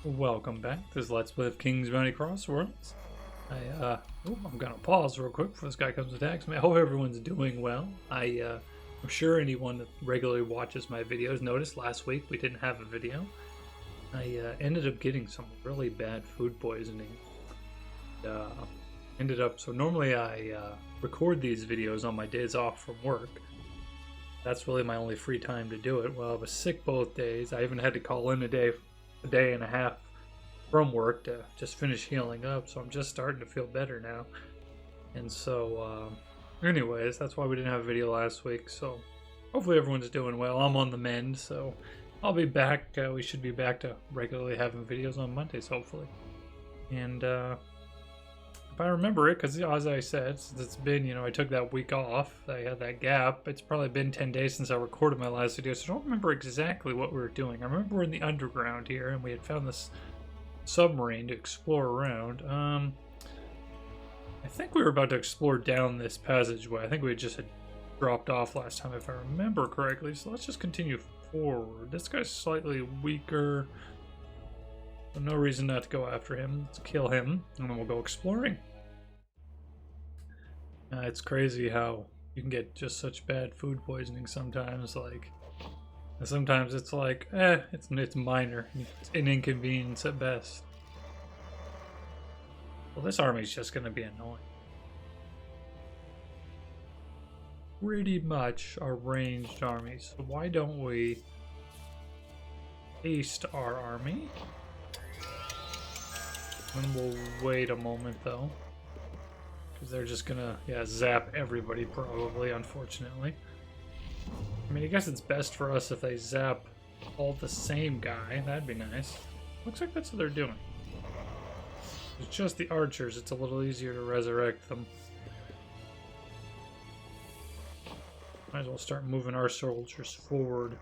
Welcome back. This is Let's Play of King's Bounty Crossworlds. I'm gonna pause real quick before this guy comes and attacks me. I hope everyone's doing well. I'm sure anyone that regularly watches my videos noticed last week we didn't have a video. I ended up getting some really bad food poisoning. So normally I record these videos on my days off from work. That's really my only free time to do it. Well, I was sick both days. I even had to call in a day and a half from work to just finish healing up, so I'm just starting to feel better now. And so anyways, that's why we didn't have a video last week. So hopefully everyone's doing well. I'm on the mend, so I'll be back. We should be back to regularly having videos on Mondays, hopefully. And if I remember it, because as I said, since it's been, I took that week off, I had that gap. It's probably been 10 days since I recorded my last video, so I don't remember exactly what we were doing. I remember we're in the underground here, and we had found this submarine to explore around. I think we were about to explore down this passageway. I think we just had dropped off last time, if I remember correctly, so let's just continue forward. This guy's slightly weaker. So no reason not to go after him. Let's kill him, and then we'll go exploring. It's crazy how you can get just such bad food poisoning sometimes. Sometimes it's like, it's minor. It's an inconvenience at best. Well, this army's just going to be annoying. Pretty much our ranged armies. So why don't we haste our army? And we'll wait a moment though, because they're just gonna zap everybody probably, unfortunately. I mean, I guess it's best for us if they zap all the same guy. That'd be nice. Looks like that's what they're doing. It's just the archers. It's a little easier to resurrect them. Might as well start moving our soldiers forward,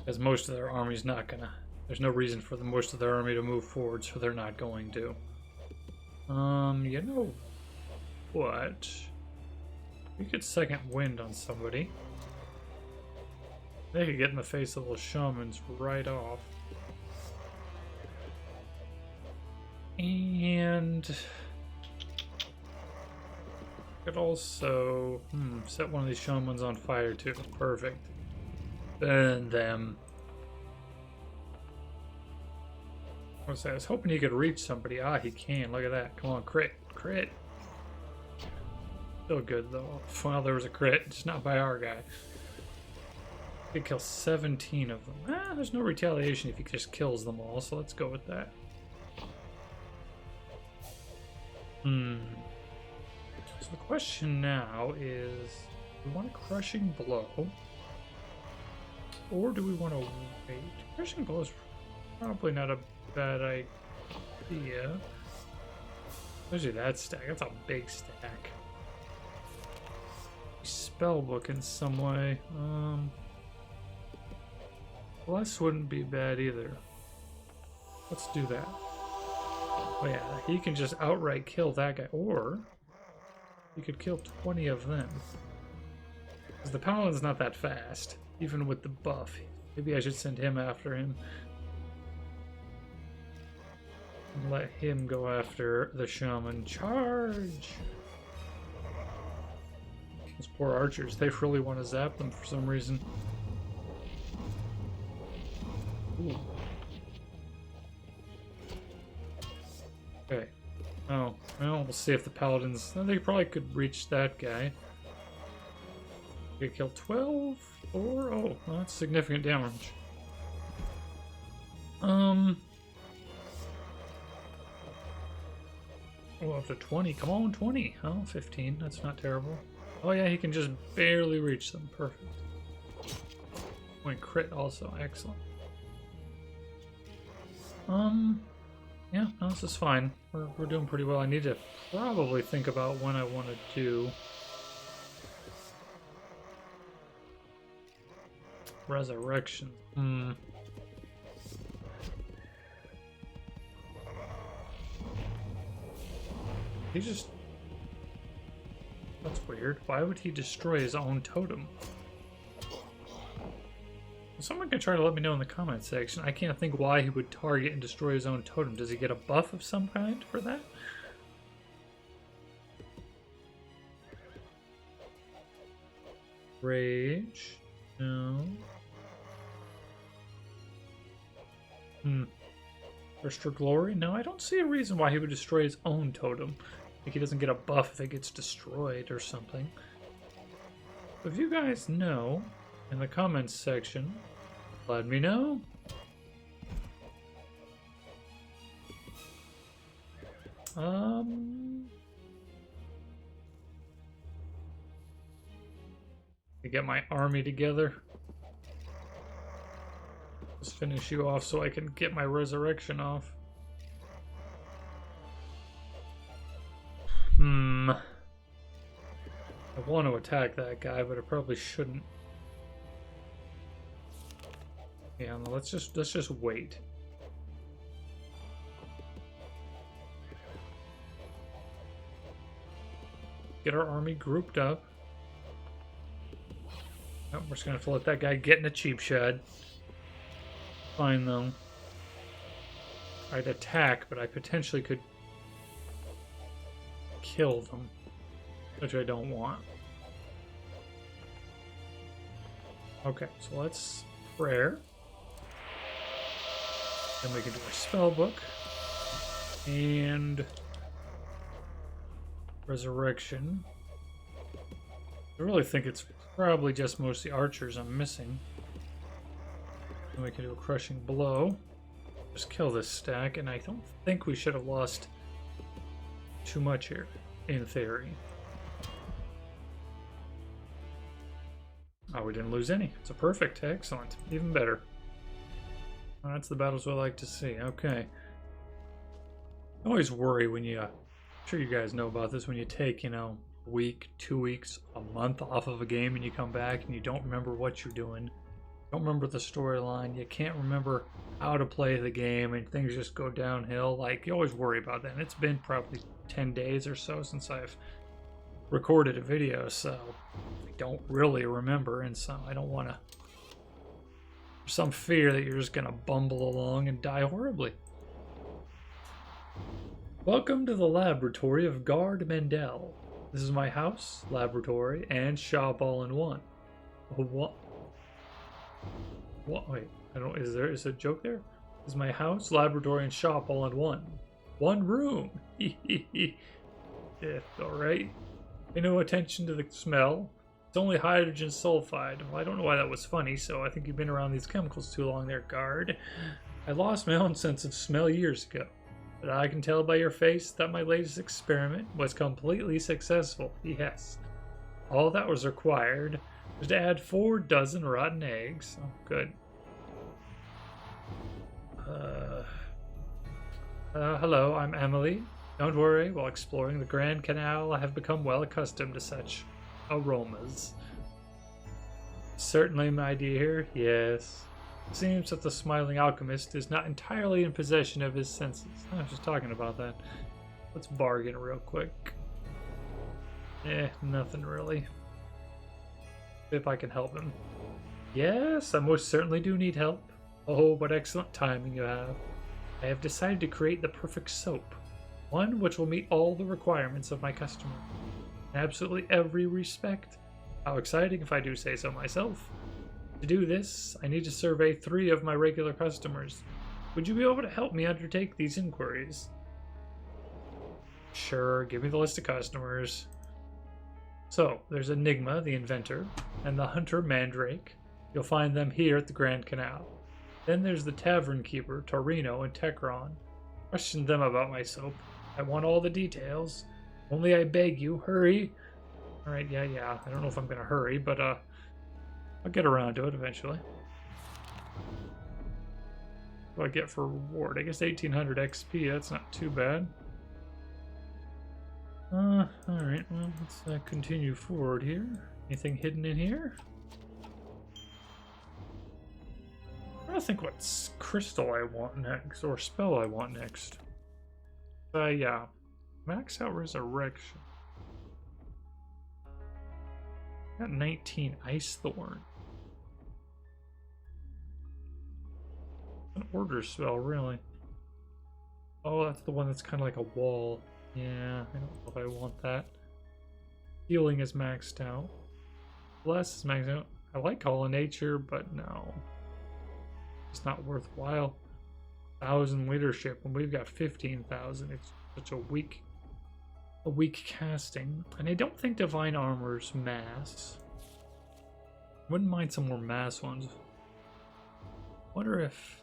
as most of their army's not gonna. There's no reason for most of their army to move forward, so they're not going to. You know what? We could second wind on somebody. They could get in the face of those shamans right off. And could also set one of these shamans on fire too. Perfect. Burn them. I was hoping he could reach somebody. Ah, he can. Look at that. Come on, crit. Crit. Still good, though. Well, there was a crit. Just not by our guy. He could kill 17 of them. There's no retaliation if he just kills them all, so let's go with that. So the question now is, do we want a crushing blow? Or do we want to wait? Crushing blow is probably not a bad idea. Especially that stack. That's a big stack. Spellbook in some way. Bless wouldn't be bad either. Let's do that. Oh yeah, he can just outright kill that guy, or he could kill 20 of them. Because the paladin's not that fast, even with the buff. Maybe I should send him after him. Let him go after the shaman. Charge! Those poor archers, they really want to zap them for some reason. Ooh. Okay. Oh, well, we'll see if the paladins... They probably could reach that guy. They kill 12? Or... Oh, well, that's significant damage. Oh, up to 20. Come on, 20. Oh, 15. That's not terrible. Oh, yeah, he can just barely reach them. Perfect. Point crit also. Excellent. Yeah, no, this is fine. We're doing pretty well. I need to probably think about when I want to do resurrection. He just... That's weird. Why would he destroy his own totem? Someone can try to let me know in the comment section. I can't think why he would target and destroy his own totem. Does he get a buff of some kind for that? Rage? No. Thirst for glory? No, I don't see a reason why he would destroy his own totem. Like he doesn't get a buff if it gets destroyed or something. If you guys know in the comments section, let me know. To get my army together. Just finish you off so I can get my resurrection off. I want to attack that guy, but I probably shouldn't. Yeah, no, let's just wait. Get our army grouped up. Nope, we're just gonna have to let that guy get in a cheap shed. Fine though. I'd attack, but I potentially could kill them, which I don't want. Okay, so let's prayer. Then we can do our spell book and resurrection. I really think it's probably just mostly archers I'm missing. And we can do a crushing blow. Just kill this stack, and I don't think we should have lost too much here, in theory. Oh, we didn't lose any. It's a perfect. Excellent. Even better. Well, that's the battles we like to see. Okay. I always worry when you... I'm sure you guys know about this. When you take, a week, 2 weeks, a month off of a game and you come back and you don't remember what you're doing. Don't remember the storyline. You can't remember how to play the game and things just go downhill. Like, you always worry about that. And it's been probably 10 days or so since I've recorded a video, so I don't really remember, and so I don't want to... some fear that you're just going to bumble along and die horribly. Welcome to the laboratory of Guard Mendel. This is my house, laboratory, and shop all in one. What? What? Wait, I don't... Is there a joke there? This is my house, laboratory, and shop all in one. One room. Yeah, alright. Pay no attention to the smell. It's only hydrogen sulfide. Well, I don't know why that was funny, so I think you've been around these chemicals too long there, guard. I lost my own sense of smell years ago, but I can tell by your face that my latest experiment was completely successful. Yes. All that was required was to add 4 dozen rotten eggs. Oh, good. Hello, I'm Emily. Don't worry, while exploring the Grand Canal, I have become well accustomed to such aromas. Certainly, my dear, yes. It seems that the smiling alchemist is not entirely in possession of his senses. I was just talking about that. Let's bargain real quick. Nothing really. See if I can help him. Yes, I most certainly do need help. Oh, what excellent timing you have. I have decided to create the perfect soap. One which will meet all the requirements of my customer. In absolutely every respect. How exciting if I do say so myself. To do this, I need to survey 3 of my regular customers. Would you be able to help me undertake these inquiries? Sure, give me the list of customers. So, there's Enigma, the inventor, and the hunter Mandrake. You'll find them here at the Grand Canal. Then there's the tavern keeper, Torino, and Tekron. Question them about my soap. I want all the details. Only I beg you, hurry. Alright, yeah. I don't know if I'm gonna hurry, but I'll get around to it eventually. What do I get for reward? I guess 1800 XP, that's not too bad. Alright, well, let's continue forward here. Anything hidden in here? I don't think what crystal I want next, or spell I want next. Yeah. Max out resurrection. Got 19 ice thorn. an order spell, really. Oh, that's the one that's kind of like a wall. Yeah, I don't know if I want that. Healing is maxed out. Bless is maxed out. I like Call of Nature, but no. It's not worthwhile. 1,000 leadership when we've got 15,000. It's such a weak casting. And I don't think Divine Armor's mass. Wouldn't mind some more mass ones. Wonder if...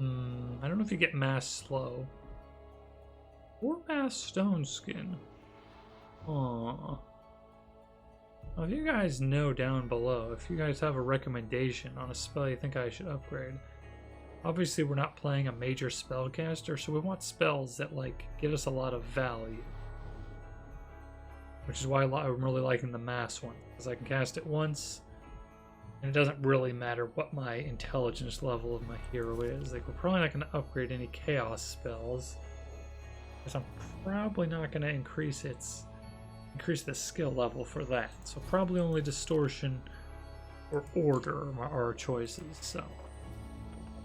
I don't know if you get mass slow. Or mass stone skin. Aww. Well, if you guys know down below, if you guys have a recommendation on a spell you think I should upgrade. Obviously we're not playing a major spellcaster, so we want spells that like give us a lot of value. Which is why I'm really liking the mass one, because I can cast it once, and it doesn't really matter what my intelligence level of my hero is. Like, we're probably not going to upgrade any chaos spells, because I'm probably not going to increase the skill level for that. So probably only distortion or order are our choices. So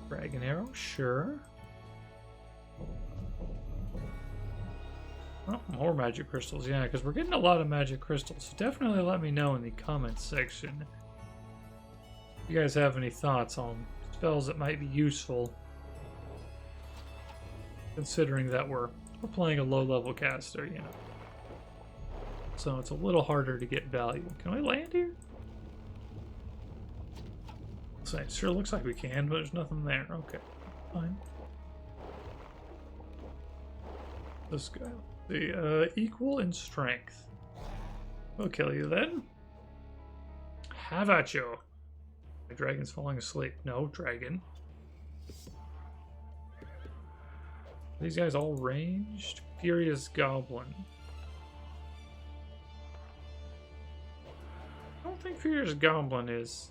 dragon arrow, sure. Oh, more magic crystals, yeah, because we're getting a lot of magic crystals. So definitely let me know in the comments section if you guys have any thoughts on spells that might be useful, considering that we're playing a low-level caster, you know. So it's a little harder to get value. Can we land here? So it sure looks like we can, but there's nothing there. Okay, fine. This guy. Equal in strength. We'll kill you then. Have at you. My dragon's falling asleep. No, dragon. These guys all ranged? Furious Goblin. I don't think Furious Goblin is...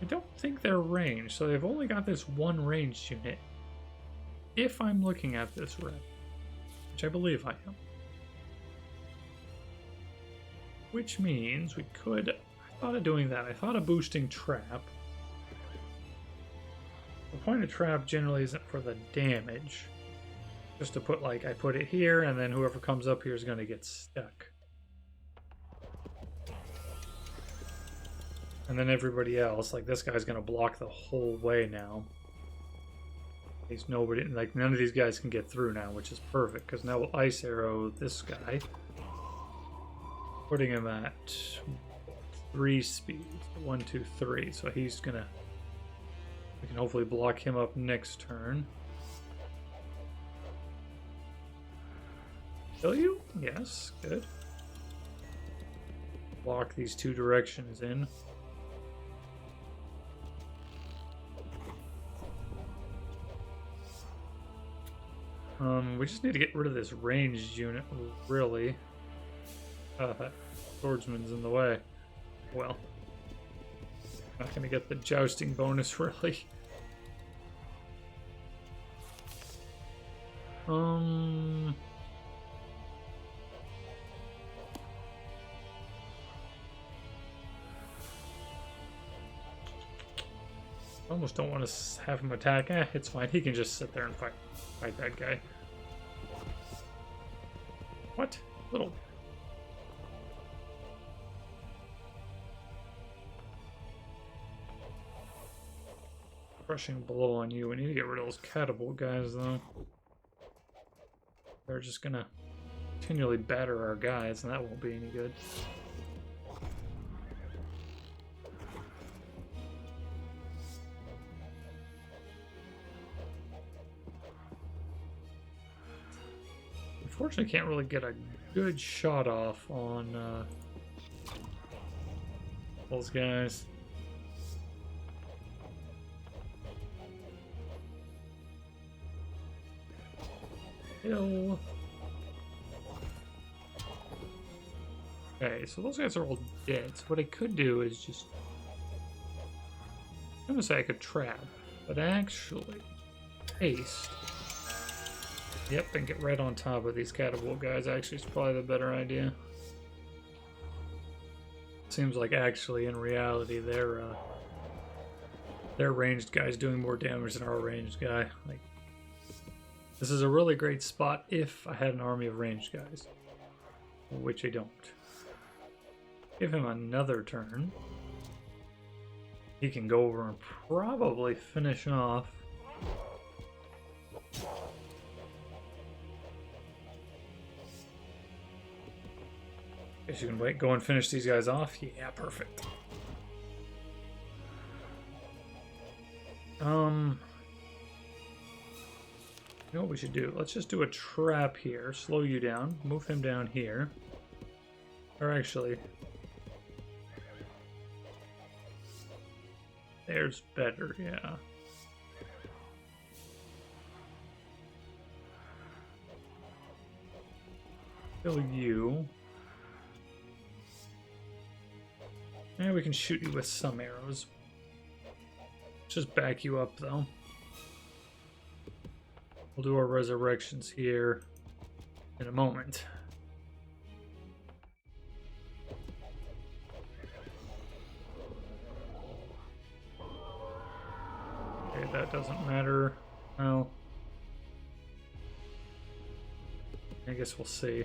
I don't think they're ranged, so they've only got this one ranged unit. If I'm looking at this right, which I believe I am. Which means we could... I thought of doing that. I thought of boosting trap. The point of trap generally isn't for the damage. Just to put, like, I put it here, and then whoever comes up here is going to get stuck. And then everybody else, like this guy's gonna block the whole way now. There's nobody, like none of these guys can get through now, which is perfect, because now we'll ice arrow this guy. Putting him at 3 speed. 1, 2, 3. So he's gonna, we can hopefully block him up next turn. Kill you? Yes, good. Block these 2 directions in. We just need to get rid of this ranged unit, really. Swordsman's in the way. Well, not gonna get the jousting bonus, really. Almost don't want to have him attack. It's fine. He can just sit there and fight that guy. What? Little... Crushing blow on you. We need to get rid of those catapult guys, though. They're just gonna continually batter our guys, and that won't be any good. Unfortunately, can't really get a good shot off on those guys. Kill. Okay, so those guys are all dead. So what I could do is just... I'm gonna say I could trap, but actually... Haste. Yep, and get right on top of these catapult guys. Actually, it's probably the better idea. Seems like actually, in reality, their ranged guy's doing more damage than our ranged guy. Like, this is a really great spot if I had an army of ranged guys, which I don't. Give him another turn. He can go over and probably finish off. Guess you can wait, go and finish these guys off. Yeah, perfect. You know what we should do? Let's just do a trap here. Slow you down. Move him down here. Or actually, there's better, yeah. Kill you. And we can shoot you with some arrows. Just back you up, though. We'll do our resurrections here in a moment. Okay, that doesn't matter. Well, I guess we'll see.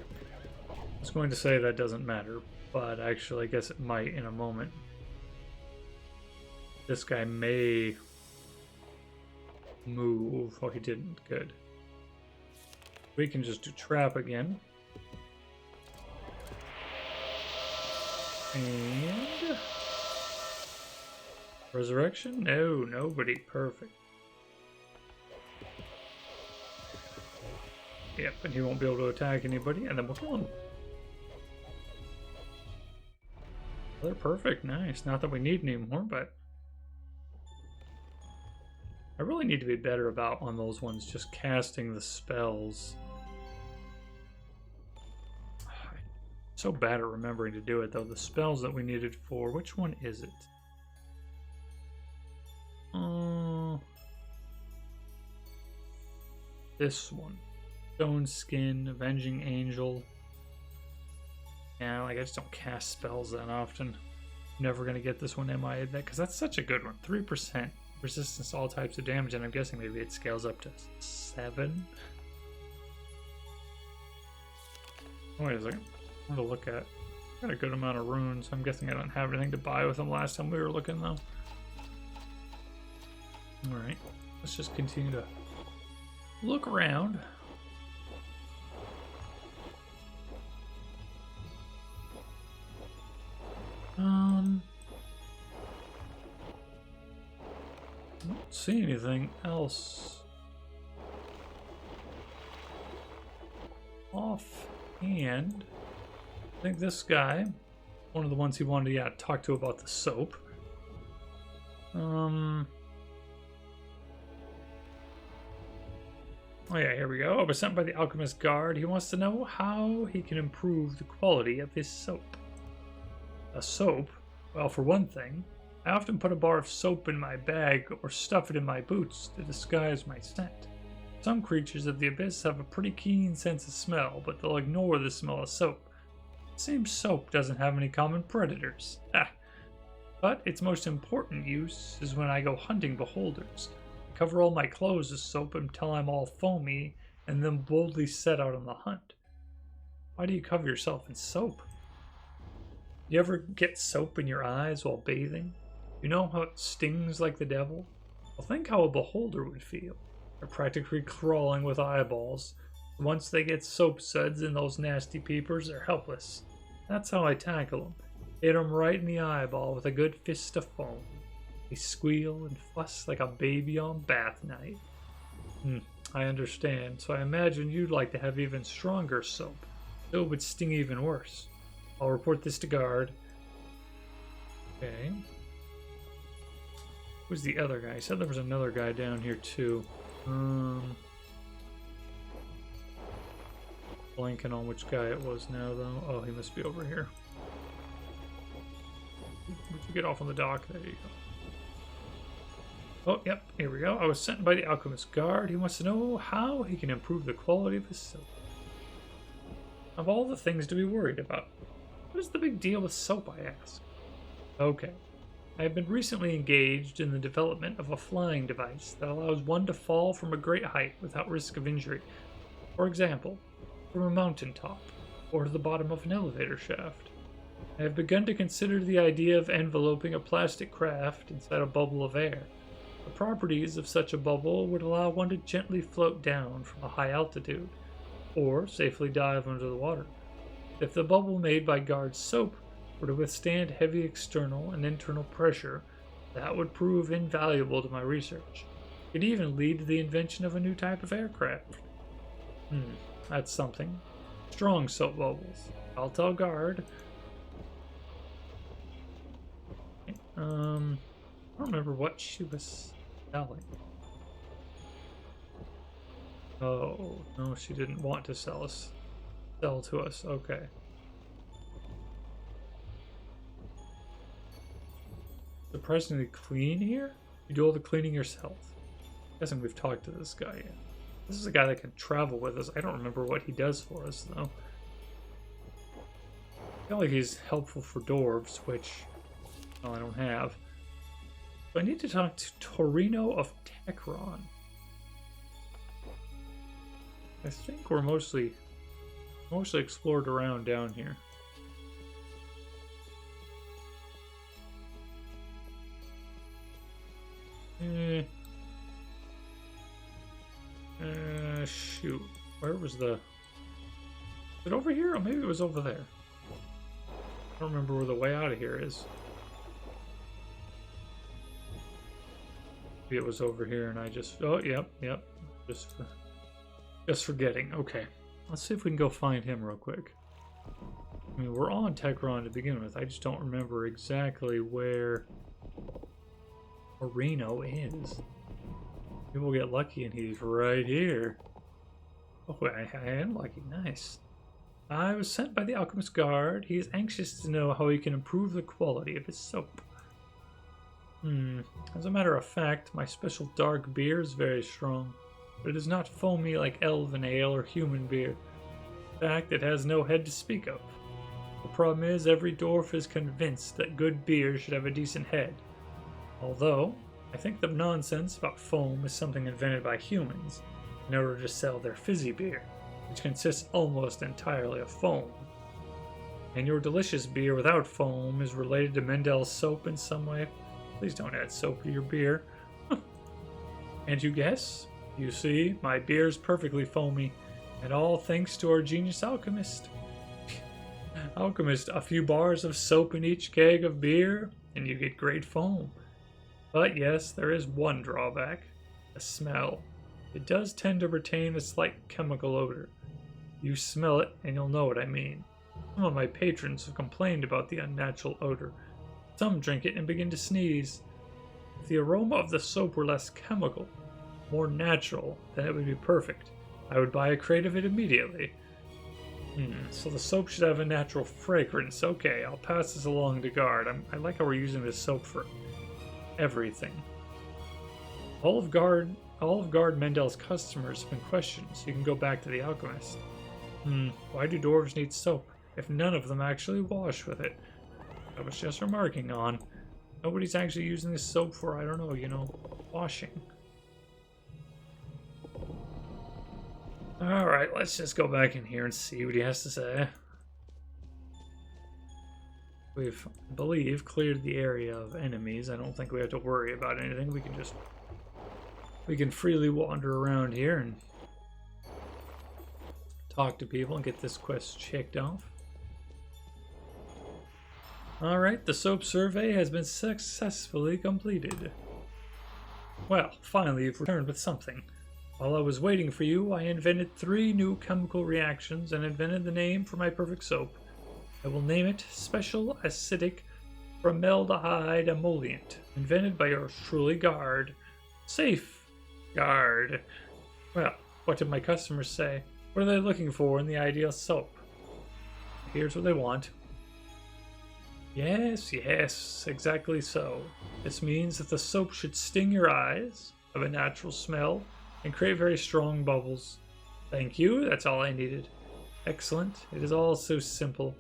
I was going to say that doesn't matter, but actually I guess it might in a moment. This guy may move. Oh, he didn't. Good. We can just do trap again. And resurrection? No, nobody. Perfect. Yep, and he won't be able to attack anybody, and then we'll kill him. They're perfect. Nice. Not that we need any more, but I really need to be better about on those ones just casting the spells. So bad at remembering to do it, though. The spells that we needed for... Which one is it? This one. Stone Skin, Avenging Angel. Yeah, like I just don't cast spells that often. Never going to get this one MIA'd that, because that's such a good one. 3% resistance to all types of damage, and I'm guessing maybe it scales up to 7. Wait a second. I'm going to look at... Got a good amount of runes. I'm guessing I don't have anything to buy with them last time we were looking, though. Alright. Let's just continue to look around. I don't see anything else offhand. I think this guy, one of the ones he wanted to talk to about the soap. Oh yeah, here we go. I was sent by the Alchemist Guard. He wants to know how he can improve the quality of his soap. A soap? Well, for one thing, I often put a bar of soap in my bag or stuff it in my boots to disguise my scent. Some creatures of the abyss have a pretty keen sense of smell, but they'll ignore the smell of soap. It seems soap doesn't have any common predators. But its most important use is when I go hunting beholders. I cover all my clothes with soap until I'm all foamy, and then boldly set out on the hunt. Why do you cover yourself in soap? You ever get soap in your eyes while bathing? You know how it stings like the devil? Well, think how a beholder would feel. They're practically crawling with eyeballs. Once they get soap suds in those nasty peepers, they're helpless. That's how I tackle them. Hit them right in the eyeball with a good fist of foam. They squeal and fuss like a baby on bath night. I understand, so I imagine you'd like to have even stronger soap. So it would sting even worse. I'll report this to guard. Okay. Who's the other guy? He said there was another guy down here too. Blanking on which guy it was now though. Oh, he must be over here. Would you get off on the dock? There you go. Oh, yep, here we go. I was sent by the alchemist guard. He wants to know how he can improve the quality of his soap. Of all the things to be worried about, what is the big deal with soap, I ask? Okay. I have been recently engaged in the development of a flying device that allows one to fall from a great height without risk of injury. For example, from a mountaintop, or to the bottom of an elevator shaft. I have begun to consider the idea of enveloping a plastic craft inside a bubble of air. The properties of such a bubble would allow one to gently float down from a high altitude, or safely dive under the water. If the bubble made by Guard's soap were to withstand heavy external and internal pressure, that would prove invaluable to my research. It could even lead to the invention of a new type of aircraft. That's something. Strong soap bubbles. I'll tell Guard. I don't remember what she was selling. Oh, no, she didn't want to sell to us. Okay. Surprisingly clean here? You do all the cleaning yourself. I'm guessing we've talked to this guy yet. This is a guy that can travel with us. I don't remember what he does for us, though. I feel like he's helpful for dwarves, which I don't have. So I need to talk to Torino of Tekron. I think we're mostly explored around down here. Shoot. Where was the... Was it over here? Or maybe it was over there. I don't remember where the way out of here is. Maybe it was over here and I just... Oh, yep. Just forgetting. Okay. Let's see if we can go find him real quick. I mean, we're on Tekron to begin with. I just don't remember exactly where Reno is. Maybe we'll get lucky and he's right here. Oh, I am lucky. Nice. I was sent by the alchemist guard. He is anxious to know how he can improve the quality of his soap. As a matter of fact, my special dark beer is very strong, but it is not foamy like elven ale or human beer. In fact, it has no head to speak of. The problem is, every dwarf is convinced that good beer should have a decent head. Although, I think the nonsense about foam is something invented by humans in order to sell their fizzy beer, which consists almost entirely of foam. And your delicious beer without foam is related to Mendel's soap in some way. Please don't add soap to your beer. And you guess? You see, my beer's perfectly foamy, and all thanks to our genius alchemist. Alchemist, a few bars of soap in each keg of beer, and you get great foam. But yes, there is one drawback. The smell. It does tend to retain a slight chemical odor. You smell it, and you'll know what I mean. Some of my patrons have complained about the unnatural odor. Some drink it and begin to sneeze. If the aroma of the soap were less chemical, more natural, then it would be perfect. I would buy a crate of it immediately. So the soap should have a natural fragrance. Okay, I'll pass this along to Guard. I like how we're using this soap for everything. All of Guard Mendel's customers have been questioned, so you can go back to the alchemist. Why do dwarves need soap if none of them actually wash with it? I was just remarking on. Nobody's actually using this soap for, I don't know, washing. Alright, let's just go back in here and see what he has to say. We've, I believe, cleared the area of enemies. I don't think we have to worry about anything. We can freely wander around here and talk to people and get this quest checked off. Alright, the soap survey has been successfully completed. Well, finally you've returned with something. While I was waiting for you, I invented 3 new chemical reactions and invented the name for my perfect soap. I will name it Special Acidic Formaldehyde Emollient, invented by yours truly, Guard. Safe, Guard. Well, what did my customers say? What are they looking for in the ideal soap? Here's what they want. Yes, yes, exactly so. This means that the soap should sting your eyes, have a natural smell, and create very strong bubbles. Thank you, that's all I needed. Excellent, it is all so simple.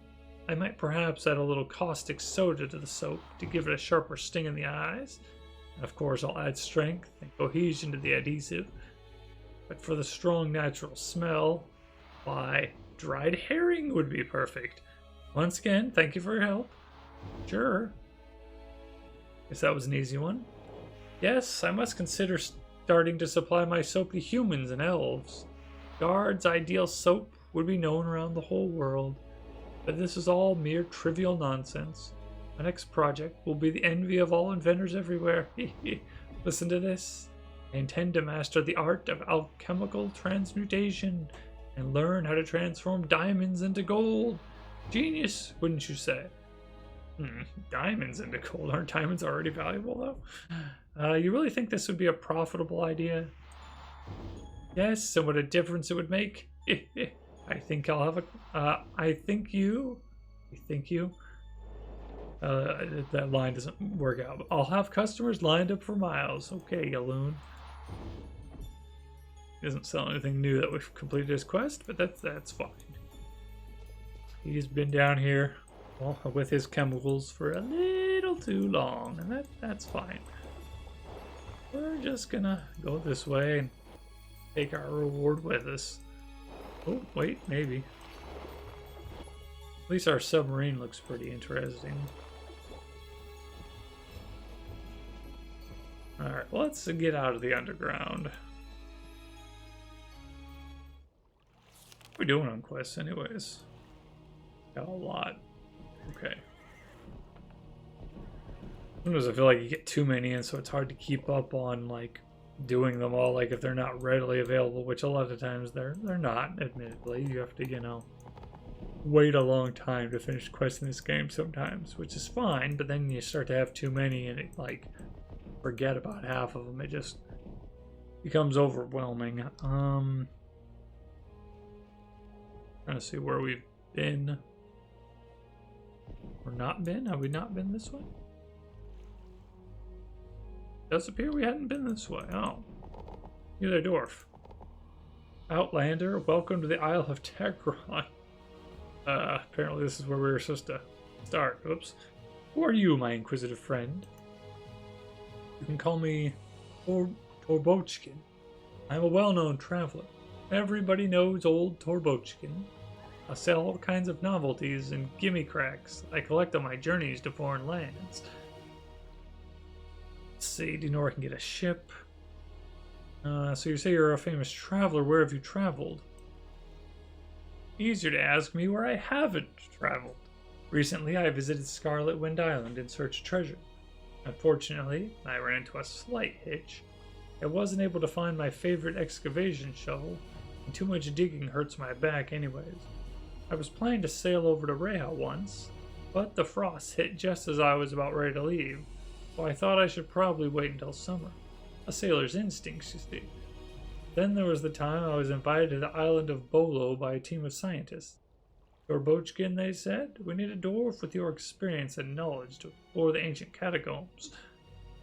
I might perhaps add a little caustic soda to the soap to give it a sharper sting in the eyes. And of course, I'll add strength and cohesion to the adhesive. But for the strong natural smell, why, dried herring would be perfect. Once again, thank you for your help. Sure. Guess that was an easy one. Yes, I must consider starting to supply my soap to humans and elves. Guard's ideal soap would be known around the whole world. But this is all mere trivial nonsense. My next project will be the envy of all inventors everywhere. Listen to this. I intend to master the art of alchemical transmutation and learn how to transform diamonds into gold. Genius, wouldn't you say? Diamonds into gold. Aren't diamonds already valuable, though? You really think this would be a profitable idea? Yes, and what a difference it would make. I think I'll have a... I think you... That line doesn't work out. I'll have customers lined up for miles. Okay, Yaloon. Doesn't sell anything new that we've completed his quest, but that's fine. He's been down here with his chemicals for a little too long, and that's fine. We're just gonna go this way and take our reward with us. Oh, wait, maybe. At least our submarine looks pretty interesting. Alright, let's get out of the underground. What are we doing on quests anyways? Got a lot. Okay. Sometimes I feel like you get too many in, so it's hard to keep up on, like, doing them all, like, if they're not readily available, which a lot of times they're not, admittedly. You have to, you know, wait a long time to finish quests in this game sometimes, which is fine, but then you start to have too many and it, like, forget about half of them. It just becomes overwhelming. Trying to see where we've been. Or not been? Have we not been this way? It does appear we hadn't been this way. Oh. You there, dwarf. Outlander, welcome to the Isle of Tegron. Apparently this is where we were supposed to start. Oops. Who are you, my inquisitive friend? You can call me Torbochkin. I'm a well-known traveler. Everybody knows old Torbochkin. I sell all kinds of novelties and gimme cracks I collect on my journeys to foreign lands. Let's see, do you know where I can get a ship? So you say you're a famous traveler. Where have you traveled? Easier to ask me where I haven't traveled. Recently, I visited Scarlet Wind Island in search of treasure. Unfortunately, I ran into a slight hitch. I wasn't able to find my favorite excavation shovel, and too much digging hurts my back anyways. I was planning to sail over to Reha once, but the frost hit just as I was about ready to leave, so I thought I should probably wait until summer. A sailor's instincts, you see. Then there was the time I was invited to the island of Bolo by a team of scientists. Torbochkin, they said, we need a dwarf with your experience and knowledge to explore the ancient catacombs.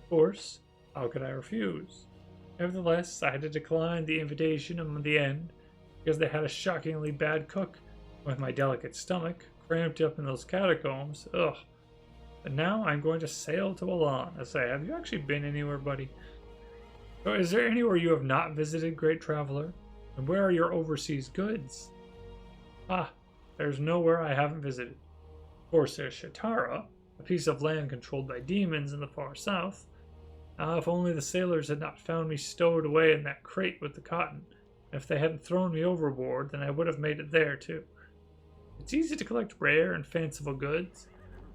Of course, how could I refuse? Nevertheless, I had to decline the invitation in the end because they had a shockingly bad cook. With my delicate stomach cramped up in those catacombs, ugh. But now I'm going to sail to Elan. I say, have you actually been anywhere, buddy? So is there anywhere you have not visited, great traveler? And where are your overseas goods? Ah, there's nowhere I haven't visited. Of course, there's Shatara, a piece of land controlled by demons in the far south. If only the sailors had not found me stowed away in that crate with the cotton. If they hadn't thrown me overboard, then I would have made it there, too. It's easy to collect rare and fanciful goods.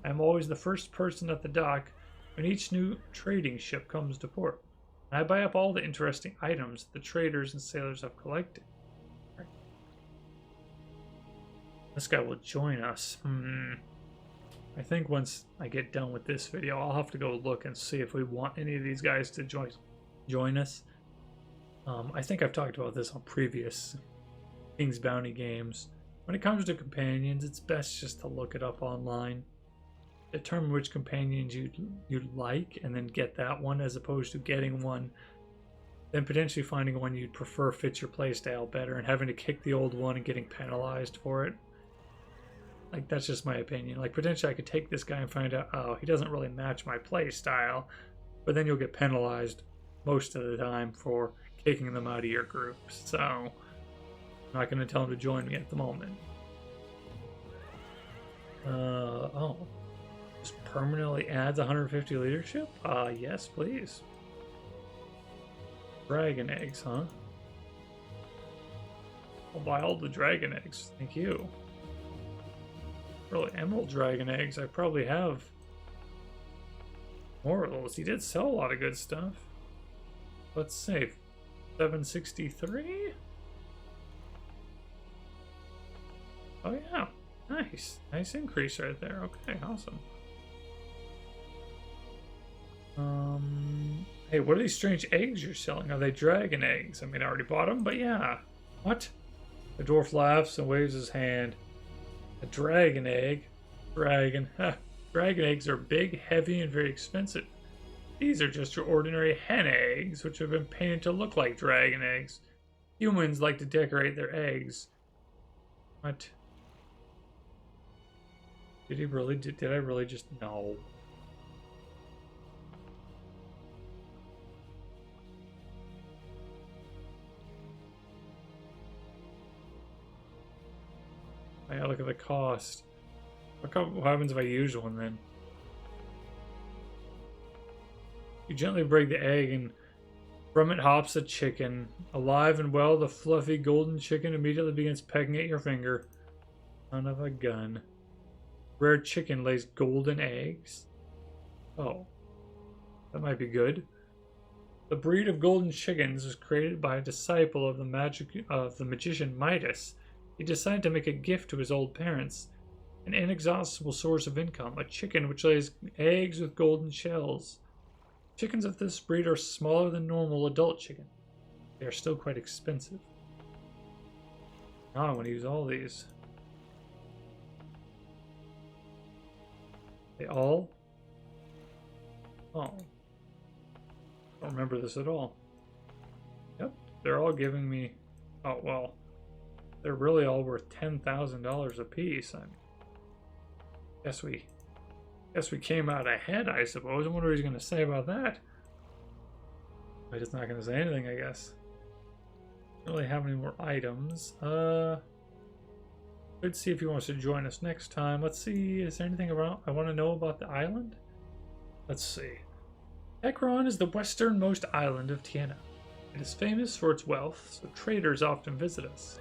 I am always the first person at the dock when each new trading ship comes to port. And I buy up all the interesting items the traders and sailors have collected. Right. This guy will join us. I think once I get done with this video, I'll have to go look and see if we want any of these guys to join us. I think I've talked about this on previous King's Bounty games. When it comes to companions, it's best just to look it up online. determine which companions you'd like, and then get that one, as opposed to getting one, then potentially finding one you'd prefer fits your playstyle better, and having to kick the old one and getting penalized for it. Like, that's just my opinion. Like, potentially I could take this guy and find out, oh, he doesn't really match my playstyle, but then you'll get penalized most of the time for kicking them out of your group. So I'm not going to tell him to join me at the moment. Oh, just permanently adds 150 leadership? Yes, please. Dragon eggs, huh? I'll buy all the dragon eggs. Thank you. Really, emerald dragon eggs. I probably have more of those. He did sell a lot of good stuff. Let's see. 763? Oh, yeah. Nice. Nice increase right there. Okay, awesome. Hey, what are these strange eggs you're selling? Are they dragon eggs? I mean, I already bought them, but yeah. What? The dwarf laughs and waves his hand. A dragon egg? Dragon. Dragon eggs are big, heavy, and very expensive. These are just your ordinary hen eggs, which have been painted to look like dragon eggs. Humans like to decorate their eggs. What? Did he really? Did I really just... No. I gotta look at the cost. What happens if I use one then? You gently break the egg, and from it hops a chicken. Alive and well, the fluffy golden chicken immediately begins pecking at your finger. Son of a gun. Rare chicken lays golden eggs? Oh. That might be good. The breed of golden chickens was created by a disciple of the magician Midas. He decided to make a gift to his old parents. An inexhaustible source of income. A chicken which lays eggs with golden shells. Chickens of this breed are smaller than normal adult chicken. They are still quite expensive. Now I want to use all these. They all? Oh. I don't remember this at all. Yep, they're all giving me... Oh, well. They're really all worth $10,000 a piece. Guess we came out ahead, I suppose. I wonder what he's going to say about that. He's just not going to say anything, I guess. Don't really have any more items. Let's see if he wants to join us next time. Let's see, is there anything around I want to know about the island? Let's see. Ekron is the westernmost island of Tiana. It is famous for its wealth, so traders often visit us.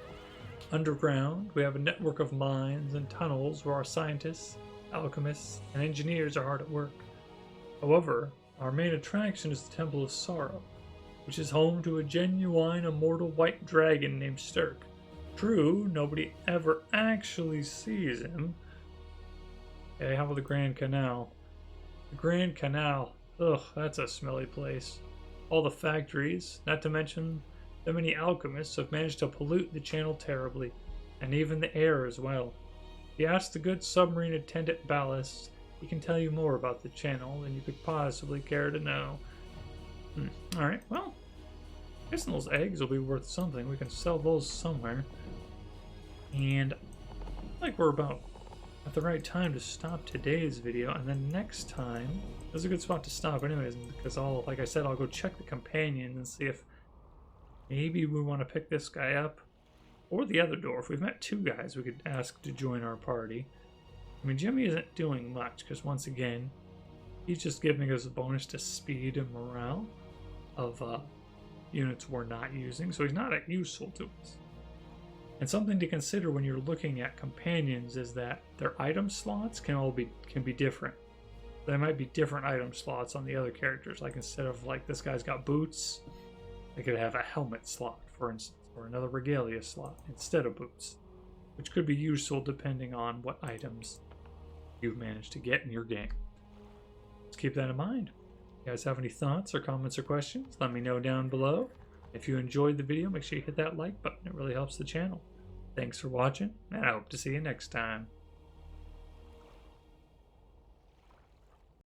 Underground, we have a network of mines and tunnels where our scientists, alchemists, and engineers are hard at work. However, our main attraction is the Temple of Sorrow, which is home to a genuine immortal white dragon named Sturk. True, nobody ever actually sees him. Okay, how about the Grand Canal? The Grand Canal, ugh, that's a smelly place. All the factories, not to mention the many alchemists, have managed to pollute the channel terribly, and even the air as well. If you ask the good submarine attendant Ballast, he can tell you more about the channel than you could possibly care to know. Alright, well, I guess those eggs will be worth something. We can sell those somewhere. And I feel like we're about at the right time to stop today's video, and then next time, this is a good spot to stop anyways, because like I said, I'll go check the companion and see if maybe we want to pick this guy up, or the other dwarf. We've met two guys we could ask to join our party. I mean, Jimmy isn't doing much, because once again, he's just giving us a bonus to speed and morale of units we're not using, so he's not useful to us. And something to consider when you're looking at companions is that their item slots can be different. There might be different item slots on the other characters. Like instead of like this guy's got boots, they could have a helmet slot, for instance, or another regalia slot instead of boots, which could be useful depending on what items you've managed to get in your game. Let's keep that in mind. If you guys have any thoughts or comments or questions, let me know down below. If you enjoyed the video, make sure you hit that like button. It really helps the channel. Thanks for watching, and I hope to see you next time.